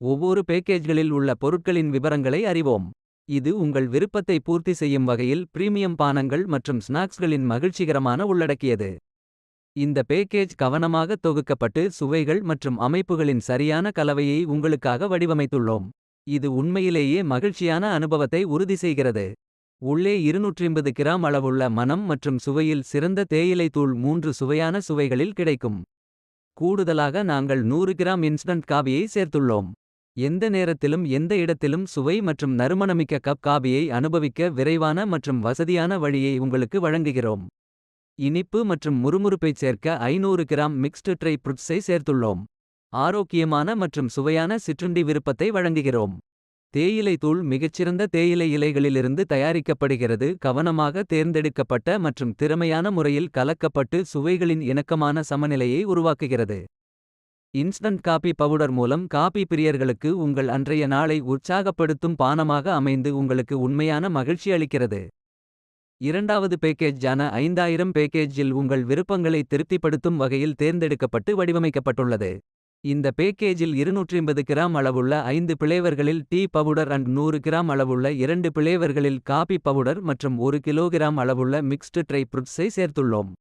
ஒவ்வொரு பேக்கேஜ்களில் உள்ள பொருட்களின் விவரங்களை அறிவோம். இது உங்கள் விருப்பத்தை பூர்த்தி செய்யும் வகையில் பிரீமியம் பானங்கள் மற்றும் ஸ்நாக்ஸ்களின் மகிழ்ச்சிகரமான உள்ளடக்கியது. இந்த பேக்கேஜ் கவனமாக தொகுக்கப்பட்டு சுவைகள் மற்றும் அமைப்புகளின் சரியான கலவையை உங்களுக்காக வடிவமைத்துள்ளோம். இது உண்மையிலேயே மகிழ்ச்சியான அனுபவத்தை உறுதி செய்கிறது. உள்ளே 250 கிராம் அளவுள்ள மனம் மற்றும் சுவையில் சிறந்த தேயிலை தூள் 3 சுவையான சுவைகளில் கிடைக்கும். கூடுதலாக நாங்கள் 100 கிராம் இன்ஸ்டன்ட் காபியை சேர்த்துள்ளோம். எந்த நேரத்திலும் எந்த இடத்திலும் சுவை மற்றும் நறுமணமிக்க கப் காபியை அனுபவிக்க விரைவான மற்றும் வசதியான வழியை உங்களுக்கு வழங்குகிறோம். இனிப்பு மற்றும் முறுமுறுப்பைச் சேர்க்க 500 கிராம் மிக்ஸ்டு ட்ரை ஃப்ரூட்ஸை சேர்த்துள்ளோம். ஆரோக்கியமான மற்றும் சுவையான சிற்றுண்டி விருப்பத்தை வழங்குகிறோம். தேயிலை தூள் மிகச்சிறந்த தேயிலை இலைகளிலிருந்து தயாரிக்கப்படுகிறது. கவனமாக தேர்ந்தெடுக்கப்பட்ட மற்றும் திறமையான முறையில் கலக்கப்பட்டு சுவைகளின் இணக்கமான சமநிலையை உருவாக்குகிறது. இன்ஸ்டன்ட் காபி பவுடர் மூலம் காபி பிரியர்களுக்கு உங்கள் அன்றைய நாளை உற்சாகப்படுத்தும் பானமாக அமைந்து உங்களுக்கு உண்மையான மகிழ்ச்சி அளிக்கிறது. இரண்டாவது பேக்கேஜான 5000 பேக்கேஜில் உங்கள் விருப்பங்களை திருப்திப்படுத்தும் வகையில் தேர்ந்தெடுக்கப்பட்டு வடிவமைக்கப்பட்டுள்ளது. இந்த பேக்கேஜில் 250 கிராம் அளவுள்ள 5 பிளேவர்களில் டீ பவுடர் அண்ட் 100 கிராம் அளவுள்ள 2 பிளேவர்களில் காபி பவுடர் மற்றும் 1 கிலோகிராம் அளவுள்ள மிக்ஸ்டு ட்ரை ஃப்ரூட்ஸை சேர்த்துள்ளோம்.